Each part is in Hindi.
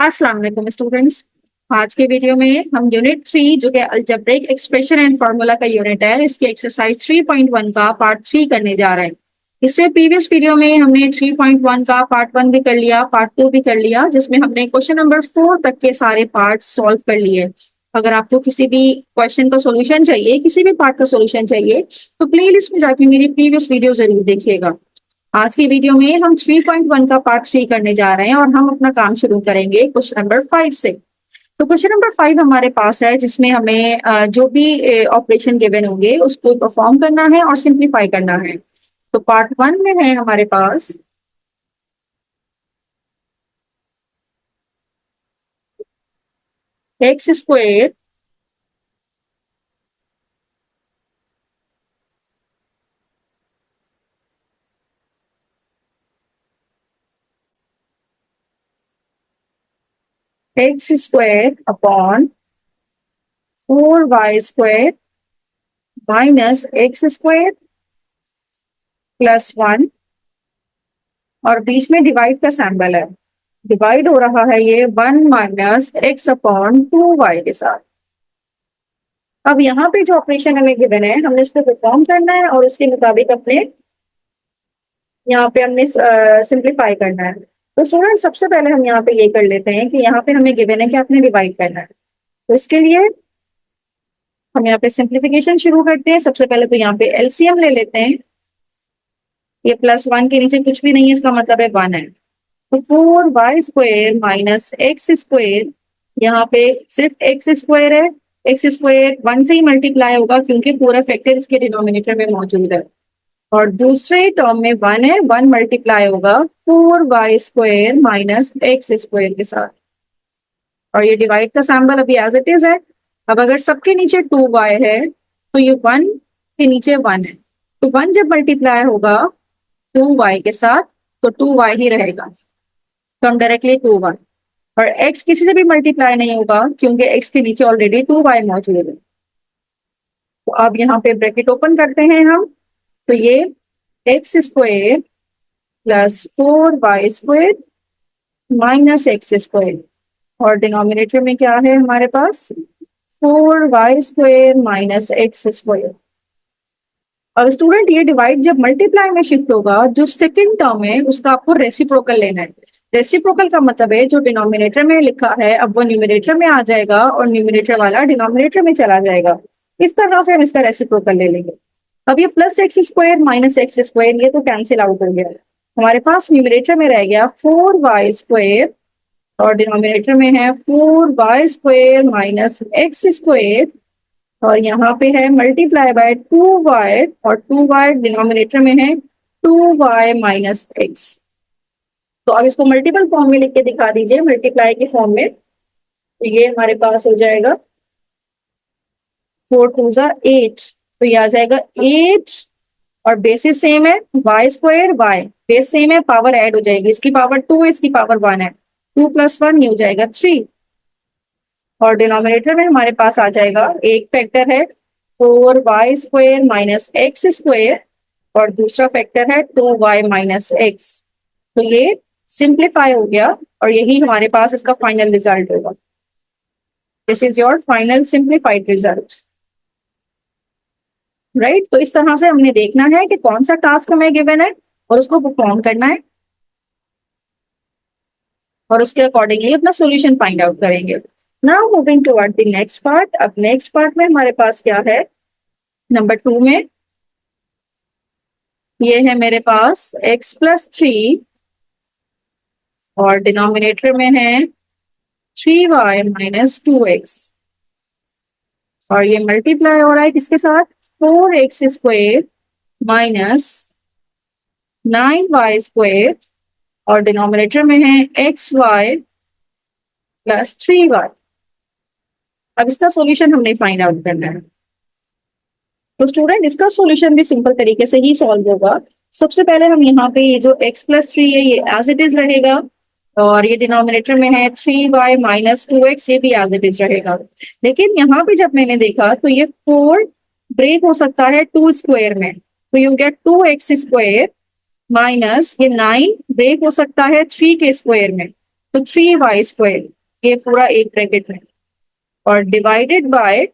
अस्सलाम वालेकुम स्टूडेंट्स। आज के वीडियो में हम यूनिट 3 जो कि अलजेब्रिक एक्सप्रेशन एंड फार्मूला का यूनिट है, इसकी एक्सरसाइज 3.1 का पार्ट 3 करने जा रहे हैं। इससे प्रीवियस वीडियो में हमने 3.1 का पार्ट 1 भी कर लिया, पार्ट 2 भी कर लिया, जिसमें हमने क्वेश्चन नंबर 4 तक के सारे पार्ट सॉल्व कर लिए। अगर आपको किसी भी क्वेश्चन का सोल्यूशन चाहिए, किसी भी पार्ट का सोल्यूशन चाहिए, तो प्लेलिस्ट में जाके मेरी प्रीवियस वीडियो जरूर देखिएगा। आज की वीडियो में हम 3.1 का पार्ट 3 करने जा रहे हैं और हम अपना काम शुरू करेंगे क्वेश्चन नंबर 5 से। तो क्वेश्चन नंबर 5 हमारे पास है, जिसमें हमें जो भी ऑपरेशन गिवन होंगे उसको परफॉर्म करना है और सिंप्लीफाई करना है। तो पार्ट 1 में है हमारे पास x square x square upon 4y square minus x square plus 1 और बीच में डिवाइड का सिंबल है। डिवाइड हो रहा है ये 1 माइनस एक्स अपॉन 2y के साथ। अब यहाँ पे जो ऑपरेशन हमें गिवन है, हमने उसको परफॉर्म करना है और उसके मुताबिक अपने यहाँ पे हमने सिंप्लीफाई करना है। तो स्टूडेंट सबसे पहले हम यहाँ पे ये कर लेते हैं कि यहाँ पे हमें गिवन है कि आपने डिवाइड करना है। तो इसके लिए हम यहाँ पे सिंप्लीफिकेशन शुरू करते हैं। सबसे पहले तो यहाँ पे एलसीएम ले लेते हैं। ये प्लस 1 के नीचे कुछ भी नहीं है, इसका मतलब है 1 है। तो 4y square minus x square, यहाँ पे सिर्फ एक्स स्क्वायर है, एक्स स्क्वायर 1 से ही मल्टीप्लाई होगा क्योंकि पूरा फैक्टर इसके डिनोमिनेटर में मौजूद है। और दूसरे टर्म में 1 है, 1 मल्टीप्लाई होगा 4y square minus x square के साथ। और ये डिवाइड का सिंबल अभी एज इट इज है। अब अगर सबके नीचे 2y है तो ये 1 के नीचे 1 है, तो 1 जब मल्टीप्लाई होगा 2y के साथ तो 2y ही रहेगा। तो हम डायरेक्टली 2y, और x किसी से भी मल्टीप्लाई नहीं होगा क्योंकि x के नीचे ऑलरेडी 2y मौजूद है। तो अब यहाँ पे ब्रैकेट ओपन करते हैं हम। तो ये x square plus 4y square minus x square, और डिनोमिनेटर में क्या है हमारे पास 4y square minus x square. अब स्टूडेंट ये डिवाइड जब मल्टीप्लाई में शिफ्ट होगा, जो सेकंड टर्म है उसका आपको रेसिप्रोकल लेना है। रेसिप्रोकल का मतलब है जो डिनोमिनेटर में लिखा है अब वो न्यूमरेटर में आ जाएगा और न्यूमरेटर वाला डिनोमिनेटर में चला जाएगा। इस तरह से हम इसका रेसिप्रोकल ले लेंगे। अब ये plus x square minus x square ये तो कैंसिल आउट हो गया। हमारे पास न्यूमरेटर में रह गया 4y स्क्वायर और डिनोमिनेटर में है 4y square minus x square, और यहाँ पे है मल्टीप्लाई बाय 2y, और 2y डिनोमिनेटर में है 2y माइनस एक्स। तो अब इसको मल्टीपल फॉर्म में लिख के दिखा दीजिए, मल्टीप्लाई के फॉर्म में। तो ये हमारे पास हो जाएगा 4 2 जा 8, तो ये आ जाएगा 8, और बेसिस सेम है y square y, base same है, पावर ऐड हो जाएगी, इसकी पावर 2 है, इसकी पावर 1 है, 2 प्लस 1 ये हो जाएगा 3। और डिनोमिनेटर में हमारे पास आ जाएगा एक फैक्टर है 4y square minus x square और दूसरा फैक्टर है 2y माइनस एक्स। तो ये सिंप्लीफाई हो गया और यही हमारे पास इसका फाइनल रिजल्ट होगा। This is your final simplified result, right. तो इस तरह से हमने देखना है कि कौन सा टास्क हमें गिवन है और उसको परफॉर्म करना है और उसके अकॉर्डिंगली अपना सॉल्यूशन फाइंड आउट करेंगे। Now moving toward the next part. अब नेक्स्ट पार्ट में हमारे पास क्या है, नंबर 2 में ये है मेरे पास x प्लस 3 और डिनोमिनेटर में है 3y माइनस 2x, और ये मल्टीप्लाई हो रहा है किसके साथ 4x square minus 9y square, और डिनोमिनेटर में है xy प्लस 3y। अब इसका सॉल्यूशन हमने फाइंड आउट करना है। तो स्टूडेंट इसका सॉल्यूशन भी सिंपल तरीके से ही सॉल्व होगा। सबसे पहले हम यहाँ पे ये जो x प्लस 3 है ये एज इट इज रहेगा, और ये डिनोमिनेटर में है 3y माइनस 2x, ये भी एज इट इज रहेगा। लेकिन यहाँ पे जब मैंने देखा तो ये 4 ब्रेक हो सकता है 2 स्क्वायर में, तो you get 2x square minus ये 9 ब्रेक हो सकता है 3 के स्क्वायर में, तो 3y², ये पूरा एक ब्रैकेट में, और डिवाइडेड बाय,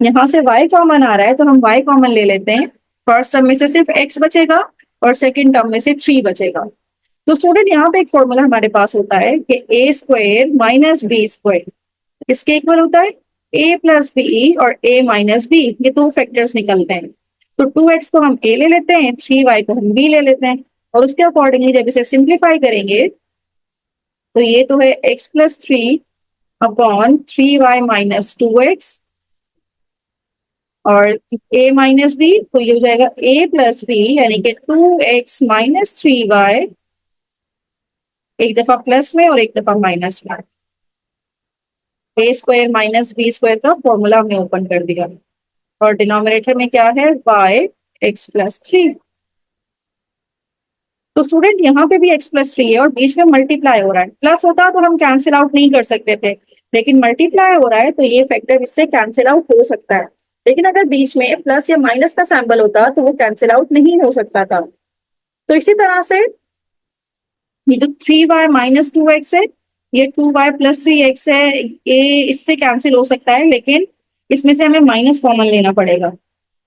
यहाँ से y कॉमन आ रहा है तो हम y कॉमन ले लेते हैं। फर्स्ट टर्म में से सिर्फ x बचेगा और सेकंड टर्म में से 3 बचेगा। तो स्टूडेंट यहाँ पे एक फॉर्मूला हमारे पास होता है कि a² माइनस b², किसके इक्वल होता है, a प्लस बी और a माइनस बी, ये दो फैक्टर्स निकलते हैं। तो 2x को हम a ले लेते हैं, 3y को हम b ले लेते हैं, और उसके अकॉर्डिंगली जब इसे सिंप्लीफाई करेंगे तो ये तो है x+3 upon 3y minus 2x, और a माइनस बी, तो ये हो जाएगा a प्लस बी, यानी कि 2x माइनस 3y, एक दफा प्लस में और एक दफा माइनस में। a² माइनस b² का फॉर्मूला हमने ओपन कर दिया, और डिनोमिनेटर में क्या है, y x+3। तो स्टूडेंट यहाँ पे भी x+3 है और बीच में मल्टीप्लाई हो रहा है, प्लस होता तो हम कैंसिल आउट नहीं कर सकते थे, लेकिन मल्टीप्लाई हो रहा है तो ये फैक्टर इससे कैंसिल आउट हो सकता है। लेकिन अगर बीच में प्लस या माइनस का सैंबल होता तो वो कैंसिल आउट नहीं हो सकता था। तो इसी तरह से ये जो 3y माइनस 2x है, ये 2y प्लस 3x है, ये इससे कैंसिल हो सकता है, लेकिन इसमें से हमें माइनस कॉमन लेना पड़ेगा।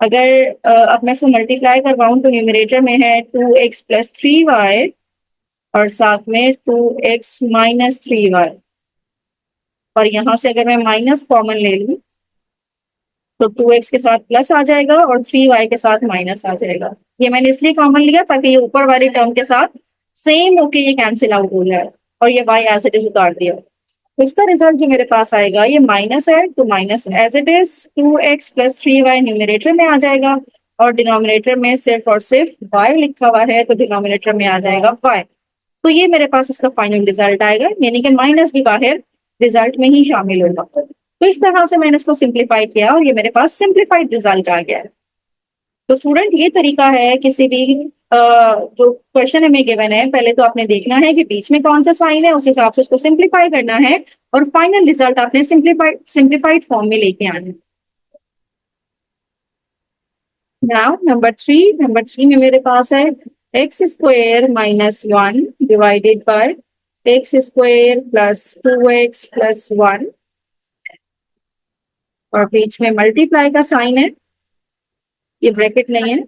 अगर अब मैं इसको मल्टीप्लाई करवाऊं तो न्यूमरेटर में है 2x प्लस 3y और साथ में 2x माइनस 3y, और यहाँ से अगर मैं माइनस कॉमन ले लूं तो 2x के साथ प्लस आ जाएगा और 3y के साथ माइनस आ जाएगा। ये मैंने इसलिए कॉमन लिया ताकि ये ऊपर वाली टर्म के साथ सेम होके ये कैंसिल आउट हो जाए, और ये y एज इट इज उतार दिया। तो इसका रिजल्ट जो मेरे पास आएगा ये माइनस है, तो minus as it is 2x प्लस 3y न्यूमरेटर में आ जाएगा, और डिनोमिनेटर में सिर्फ और सिर्फ y लिखा हुआ है तो डिनोमिनेटर में आ जाएगा y। तो ये मेरे पास इसका फाइनल रिजल्ट आएगा, यानी कि माइनस भी बाहर रिजल्ट में ही शामिल होगा। तो इस तरह से मैंने इसको सिंप्लीफाई किया और ये मेरे पास सिंप्लीफाइड रिजल्ट आ गया है। तो स्टूडेंट ये तरीका है किसी भी जो क्वेश्चन हमें गिवन है, पहले तो आपने देखना है कि बीच में कौन सा साइन है, उस हिसाब से उसको सिंप्लीफाई करना है, और फाइनल रिजल्ट आपने सिंप्लीफाइड फॉर्म में लेके आना है। नाउ नंबर थ्री में मेरे पास है x² minus 1 divided by x² plus 2x plus 1, और बीच में मल्टीप्लाई का साइन है, ये ब्रैकेट नहीं है,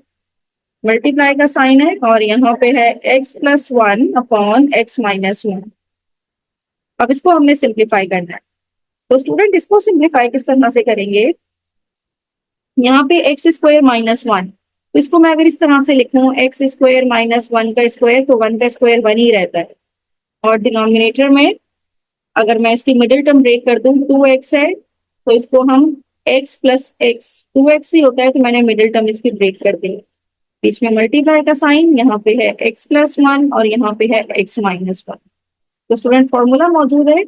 मल्टीप्लाई का साइन है, और यहाँ पे है x+1 अपॉन x माइनस 1। अब इसको हमने सिंप्लीफाई करना है। तो स्टूडेंट इसको सिंप्लीफाई किस तरह से करेंगे, यहाँ पे x² माइनस 1, तो इसको मैं अगर इस तरह से लिखूं x² माइनस 1 का स्क्वायर, तो 1 का स्क्वायर 1 ही रहता है, और डिनोमिनेटर में अगर मैं इसकी मिडिल टर्म ब्रेक कर दूं 2x है, तो इसको हम x प्लस एक्स, 2x ही होता है, तो मैंने मिडिल टर्म इसकी ब्रेक कर दी। बीच में मल्टीप्लाई का साइन, यहाँ पे है x+1 और यहाँ पे है x माइनस 1। तो स्टूडेंट फॉर्मूला मौजूद है,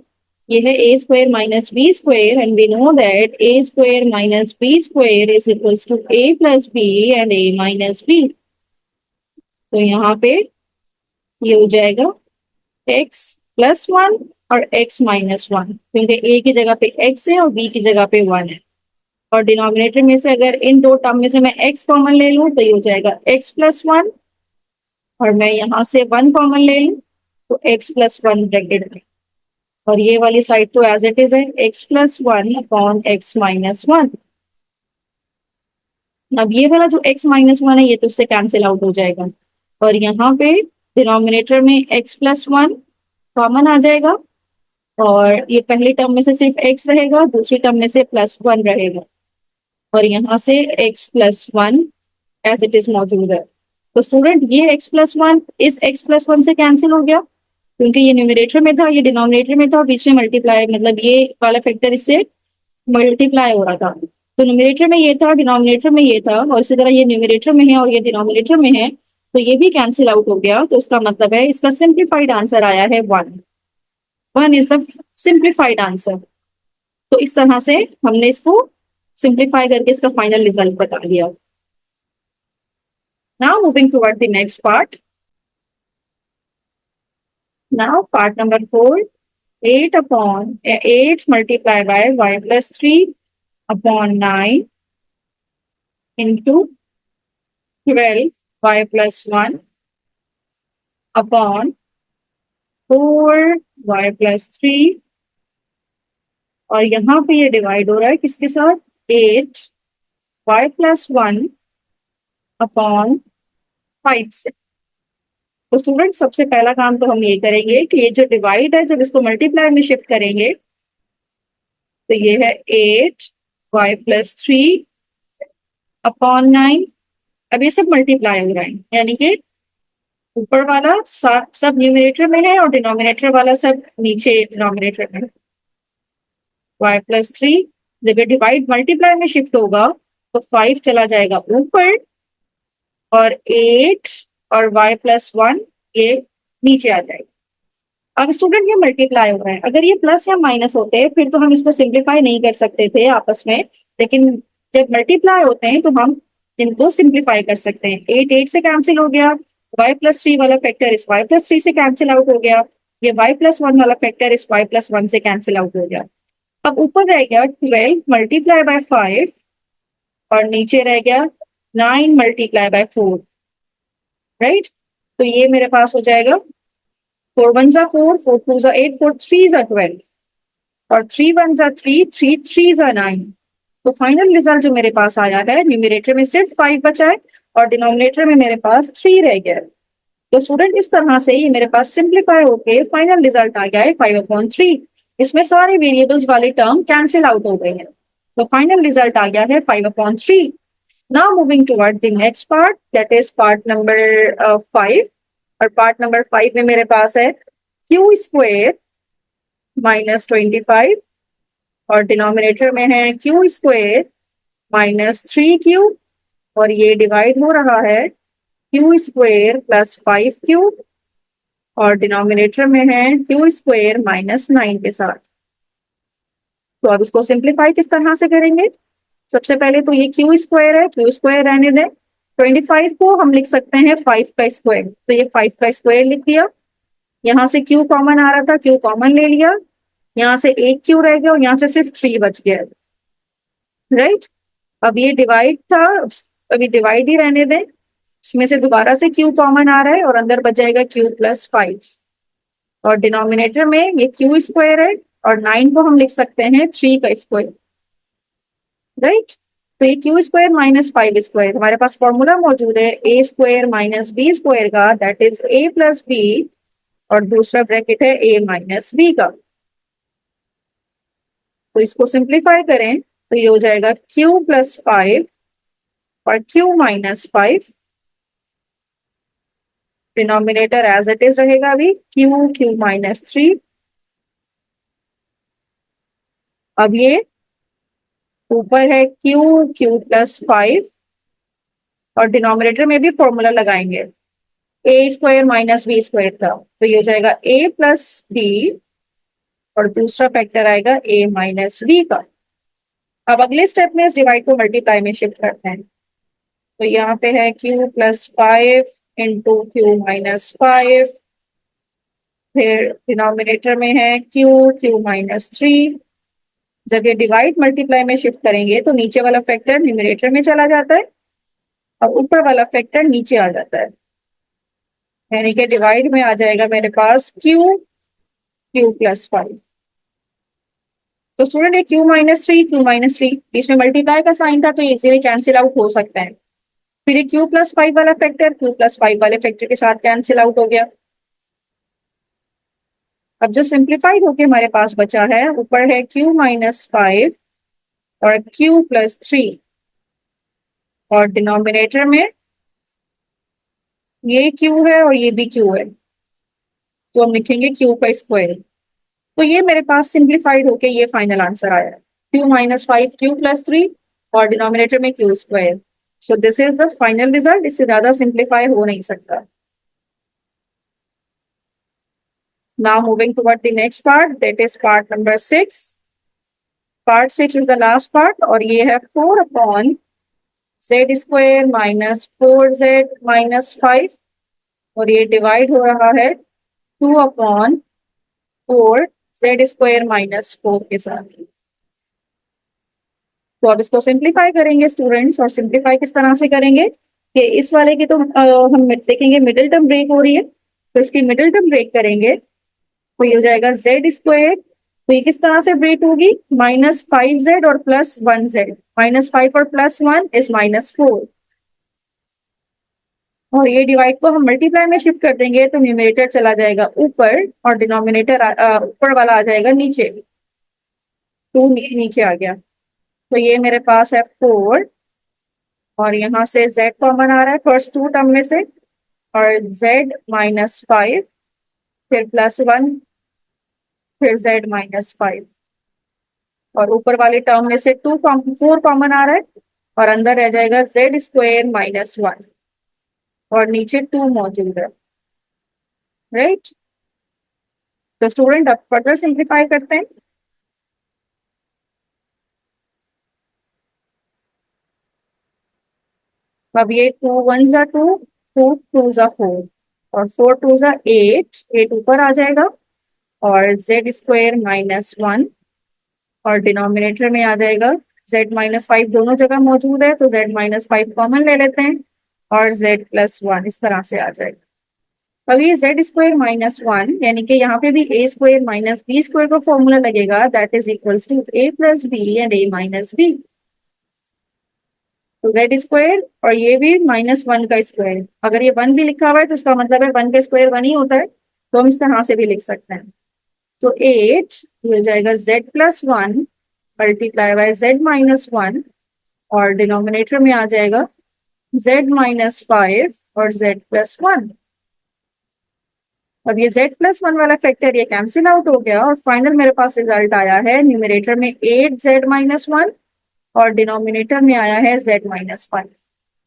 ये है a² minus b², and we know that a² minus b² is equals to a plus b and a minus b। तो यहाँ पे ये हो जाएगा x+1 और x माइनस 1, क्योंकि a की जगह पे x है और b की जगह पे 1 है, और डिनोमिनेटर में से अगर इन दो टर्म में से मैं x कॉमन ले लूं तो ये हो जाएगा x+1, और मैं यहाँ से 1 कॉमन ले लूं तो x+1 ब्रैकेट में, और ये वाली साइड तो एज इट इज है x+1 अपॉन x माइनस 1। अब ये वाला जो x माइनस 1 है ये तो उससे कैंसिल आउट हो जाएगा, और यहाँ पे डिनोमिनेटर में x+1 कॉमन आ जाएगा, और ये पहली टर्म में से सिर्फ x रहेगा, दूसरी टर्म में से +1 रहेगा, और यहाँ से x+1 एज इट इज मौजूद है। तो स्टूडेंट ये x+1 इस x+1 से कैंसिल हो गया, क्योंकि ये न्यूमरेटर में था, ये डिनोमिनेटर में था, बीच में मल्टीप्लाई, मतलब ये वाला फैक्टर इससे मल्टीप्लाई हो रहा था। तो न्यूमरेटर में ये था, डिनोमिनेटर में ये था, और इसी तरह ये न्यूमरेटर में है और ये डिनोमिनेटर में है, तो ये भी कैंसिल आउट हो गया। तो इसका मतलब है इसका सिंप्लीफाइड आंसर आया है 1। 1 इज द सिंप्लीफाइड आंसर। तो इस तरह से हमने इसको सिंप्लीफाई करके इसका फाइनल रिजल्ट बता दिया। Now moving toward the next part. Now part number 4, 8 multiplied by y plus 3 upon 9 into 12 y plus 1 upon 4y+3 और यहाँ पे ये डिवाइड हो रहा है किसके साथ, 8y+1 अपॉन 5 से। तो स्टूडेंट सबसे पहला काम तो हम ये करेंगे कि ये जो डिवाइड है जब इसको मल्टीप्लाई में शिफ्ट करेंगे तो ये है 8y+3 अपॉन 9। अब ये सब मल्टीप्लाई हो रहा है, यानी कि ऊपर वाला सब न्यूमरेटर में है और डिनोमिनेटर वाला सब नीचे डिनोमिनेटर में है। y+3 जब ये डिवाइड मल्टीप्लाई में शिफ्ट होगा तो 5 चला जाएगा ऊपर और 8 और y+1 ये नीचे आ जाएगा। अब स्टूडेंट ये मल्टीप्लाई हो रहा है, अगर ये प्लस या माइनस होते फिर तो हम इसको सिंप्लीफाई नहीं कर सकते थे आपस में, लेकिन जब मल्टीप्लाई होते हैं तो हम इनको सिंप्लीफाई कर सकते हैं। 8 से कैंसिल हो गया, y+3 वाला फैक्टर इस y+3 से कैंसिल आउट हो गया, ये y+1 वाला फैक्टर इस y+1 से कैंसिल आउट हो गया। अब ऊपर रह गया 12 मल्टीप्लाई बाय 5 और नीचे रह गया 9 मल्टीप्लाई बाय 4, राइट। तो ये मेरे पास हो जाएगा 4 1 जा 4, 4 2 जा 8, 4 3 जा 12 और 3 1 जा 3, 3 3 जा 9। तो फाइनल रिजल्ट जो मेरे पास आया है, न्यूमरेटर में सिर्फ 5 बचा है और डिनोमिनेटर में मेरे पास 3 रह गया है। तो स्टूडेंट इस तरह से ये मेरे पास सिंप्लीफाई होके फाइनल रिजल्ट आ गया है 5/3। इसमें सारे वेरिएबल्स वाले टर्म कैंसिल आउट हो गए हैं, तो फाइनल रिजल्ट आ गया है 5/3। Now moving toward the next part, that is part number 5। और पार्ट नंबर 5 में मेरे पास है q² -25 और डिनोमिनेटर में है q² -3q और ये डिवाइड हो रहा है q² + 5q और डिनोमिनेटर में है q² -9 के साथ। तो अब इसको सिंप्लीफाई किस तरह से करेंगे, सबसे पहले तो ये q² है, q² रहने दें। 25 को हम लिख सकते हैं 5 का स्क्वायर, तो ये 5 का स्क्वायर लिख दिया। यहाँ से q कॉमन आ रहा था, q कॉमन ले लिया, यहाँ से एक q रह गया और यहाँ से सिर्फ 3 बच गया, राइट। अब ये डिवाइड था, अभी डिवाइड ही रहने दें, इसमें से दोबारा से q कॉमन आ रहा है और अंदर बच जाएगा q + 5 और डिनोमिनेटर में ये q² है और 9 को हम लिख सकते हैं 3 का स्क्वायर, राइट। तो ये q² - 5² हमारे पास फॉर्मूला मौजूद है a² - b² का, दैट इज a + b और दूसरा ब्रैकेट है a - b का। तो इसको सिंप्लीफाई करें तो ये हो जाएगा q + 5 और q - 5, denominator as it is रहेगा अभी q -3। अब ये ऊपर है q + 5 और डिनोमिनेटर में भी फॉर्मूला लगाएंगे a² - b² का, तो ये हो जाएगा a + b और दूसरा फैक्टर आएगा a - b का। अब अगले स्टेप में इस डिवाइड को मल्टीप्लाई में शिफ्ट करते हैं, तो यहाँ पे है q + 5 इंटू q - 5, फिर डिनोमिनेटर में है q -3। जब ये डिवाइड मल्टीप्लाई में शिफ्ट करेंगे तो नीचे वाला फैक्टर न्यूमरेटर में चला जाता है और ऊपर वाला फैक्टर नीचे आ जाता है, यानी कि डिवाइड में आ जाएगा मेरे पास q + 5। तो स्टूडेंट ये q - 3 बीच में मल्टीप्लाई का साइन था तो ये इजीली कैंसिल आउट हो सकता है। फिर ये q + 5 वाला फैक्टर q + 5 वाले फैक्टर के साथ कैंसिल आउट हो गया। अब जो सिंप्लीफाइड होके हमारे पास बचा है, ऊपर है q - 5 और q + 3 और डिनोमिनेटर में ये q है और ये भी q है, तो हम लिखेंगे q का स्क्वायर। तो ये मेरे पास सिंप्लीफाइड होके ये फाइनल आंसर आया है q - 5 q + 3 और डिनोमिनेटर में q²। So this is the final result, इससे ज्यादा सिंप्लीफाई हो नहीं सकता। Now moving toward the next part, that is part number 6। Part 6 is the last part और ये है 4/z² -4z -5 और ये डिवाइड हो रहा है 2/4z² - 4 के साथ। तो अब इसको सिंप्लीफाई करेंगे स्टूडेंट्स, और सिंप्लीफाई किस तरह से करेंगे कि इस वाले की तो हम देखेंगे मिडिल टर्म ब्रेक हो रही है, तो इसकी मिडिल टर्म ब्रेक करेंगे तो ये हो जाएगा जेड स्क्वायर। तो ये किस तरह से ब्रेक होगी, -5z और +1z, -5 और +1 इज -4। और ये डिवाइड को हम मल्टीप्लाई में शिफ्ट कर देंगे तो न्यूमरेटर चला जाएगा ऊपर और डिनोमिनेटर ऊपर वाला आ जाएगा नीचे। 2 नीचे आ गया। तो ये मेरे पास है 4 और यहाँ से z कॉमन आ रहा है फर्स्ट टू टर्म में से, और z -5 फिर +1 फिर z -5, और ऊपर वाले टर्म में से 4 कॉमन आ रहा है और अंदर रह जाएगा z² -1 और नीचे 2 मौजूद है। राइट। तो स्टूडेंट अब फर्दर सिंप्लीफाई करते हैं। अब ये 2 1 जा 2, 2 2 जा 4 और 4 2 जा 8, 8 ऊपर आ जाएगा और z² -1 और डिनोमिनेटर में आ जाएगा z -5, दोनों जगह मौजूद है तो z -5 कॉमन ले लेते हैं और z+1 इस तरह से आ जाएगा। अब ये z² -1 यानी कि यहाँ पे भी a² -b² का फॉर्मूला लगेगा, that is equals to a + b and a - b। तो z² और ये भी -1 का स्क्वायर, अगर ये 1 भी लिखा हुआ है तो उसका मतलब है 1 का स्क्वायर 1 ही होता है, तो हम इस तरह से भी लिख सकते हैं। तो 8 हो जाएगा z+1 मल्टीप्लाई बाय z-1 और डिनोमिनेटर में आ जाएगा z-5 और z+1। अब ये z+1 वाला फैक्टर ये कैंसिल आउट हो गया और फाइनल मेरे पास रिजल्ट आया है न्यूमरेटर में 8z-1 और डिनोमिनेटर में आया है z-5।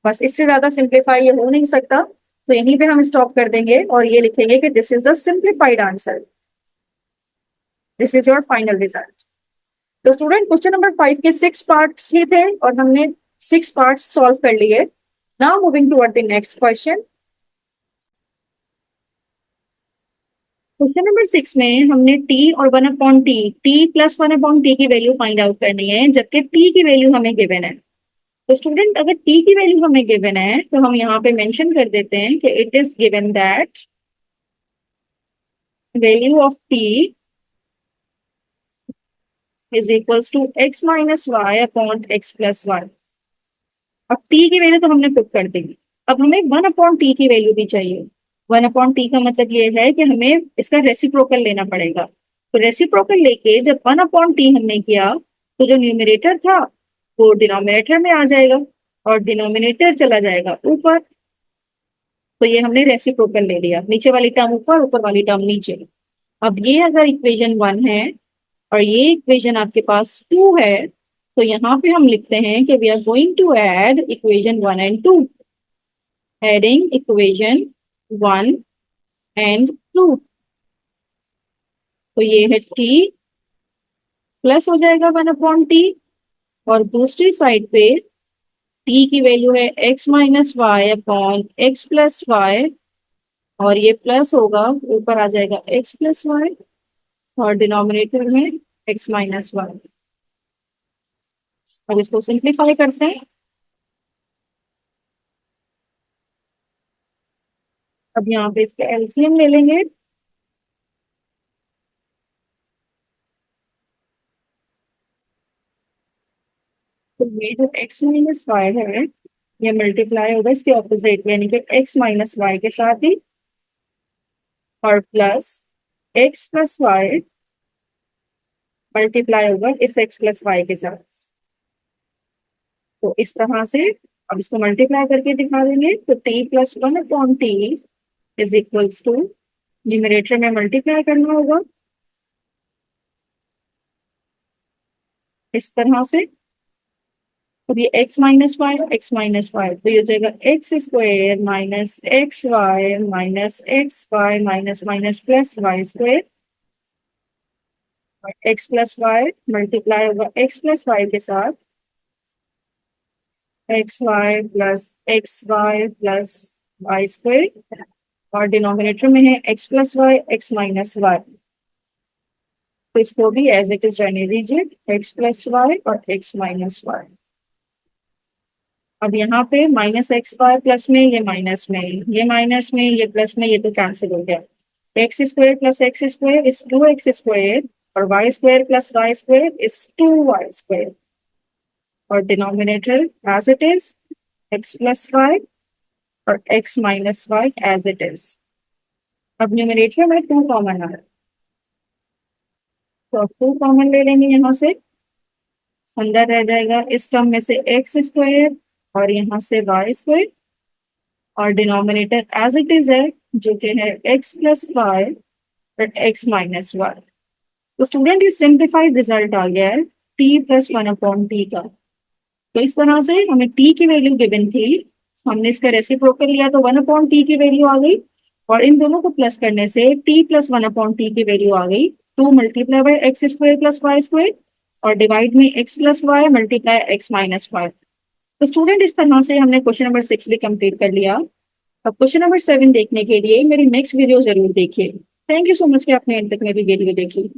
बस इससे ज्यादा सिंप्लीफाई ये हो नहीं सकता, तो यहीं पे हम स्टॉप कर देंगे और ये लिखेंगे कि this is the simplified answer, this is your final result. तो स्टूडेंट क्वेश्चन नंबर 5 के 6 पार्ट्स ही थे और हमने 6 पार्ट्स सॉल्व कर लिए। Now moving toward the next question. Question number 6 में हमने t और 1/t, t + 1/t की वैल्यू फाइंड आउट करनी है, जबकि t की वैल्यू हमें गिवन है। तो स्टूडेंट अगर t की वैल्यू हमें गिवन है तो हम यहाँ पे मेंशन कर देते हैं कि it is given that value of t is equals to x - y upon x + 1। अब t की वैल्यू तो हमने पुट कर दी, अब हमें 1/t की वैल्यू भी चाहिए। 1/t का मतलब ये है कि हमें इसका रेसिप्रोकल लेना पड़ेगा। तो रेसिप्रोकल लेके जब 1/t हमने किया तो जो न्यूमरेटर था वो डिनोमिनेटर में आ जाएगा और डिनोमिनेटर चला जाएगा ऊपर। तो ये हमने रेसिप्रोकल ले लिया, नीचे वाली टर्म ऊपर ऊपर वाली टर्म नीचे। अब ये अगर इक्वेशन 1 है और ये इक्वेशन आपके पास 2 है तो यहाँ पे हम लिखते हैं कि we are going to add equation 1 and 2, adding equation 1 and 2। तो ये है t प्लस हो जाएगा 1/t और दूसरी साइड पे t की वैल्यू है x - y upon x + y और ये प्लस होगा ऊपर आ जाएगा x + y और डिनोमिनेटर में x - y। अब इसको सिंप्लीफाई करते हैं। अब यहाँ पे इसके एलसीएम ले लेंगे। तो ये जो x - y है ये मल्टीप्लाई होगा इसके ऑपोजिट यानी कि x - y के साथ ही और प्लस x + y मल्टीप्लाई होगा इस x + y के साथ। तो इस तरह से अब इसको मल्टीप्लाई करके दिखा देंगे तो t + 1/t is equals to, numerator में मल्टीप्लाई करना होगा इस तरह से। अब ये x - y x - y तो ये हो जाएगा x² - xy xy minus plus y² और x + y मल्टीप्लाई होगा x + y के साथ xy + xy + y² और डिनोमिनेटर में है x + y x - y। तो इसको भी एज इट इज रहने दीजिए x + y और x - y। अब यहाँ पे -xy प्लस में ये माइनस में ये माइनस में ये प्लस में ये तो कैंसिल हो गया। X square plus x square is 2x square और y square plus y square is 2y square और denominator as it is x plus y और x minus y as it is. अब न्यूमरेटर में 2 कॉमन आ रहा है तो अब 2 कॉमन ले लेंगे यहाँ से, अंदर रह जाएगा इस टर्म में से एक्स स्क्वायर और यहाँ से वाई स्क्वायर और डिनोमिनेटर एज इट इज है जो कि है एक्स प्लस वाई और एक्स माइनस वाई। तो स्टूडेंट ये सिंप्लीफाइड रिजल्ट आ गया है T plus one upon T का। तो इस तरह से हमें टी की वैल्यू गिवन थी, हमने इसका रेसिप्रोकल लिया तो वन अपॉन टी की वैल्यू आ गई और इन दोनों को प्लस करने से t plus one upon t की वैल्यू आ गई 2 multiply by x square plus y square और डिवाइड में x plus y multiply x minus y. तो स्टूडेंट इस तरह से हमने क्वेश्चन नंबर 6 भी कंप्लीट कर लिया। अब क्वेश्चन नंबर 7 देखने के लिए मेरी नेक्स्ट वीडियो जरूर देखिए। थैंक यू सो मच कि आपने अंत तक मेरी वीडियो देखी।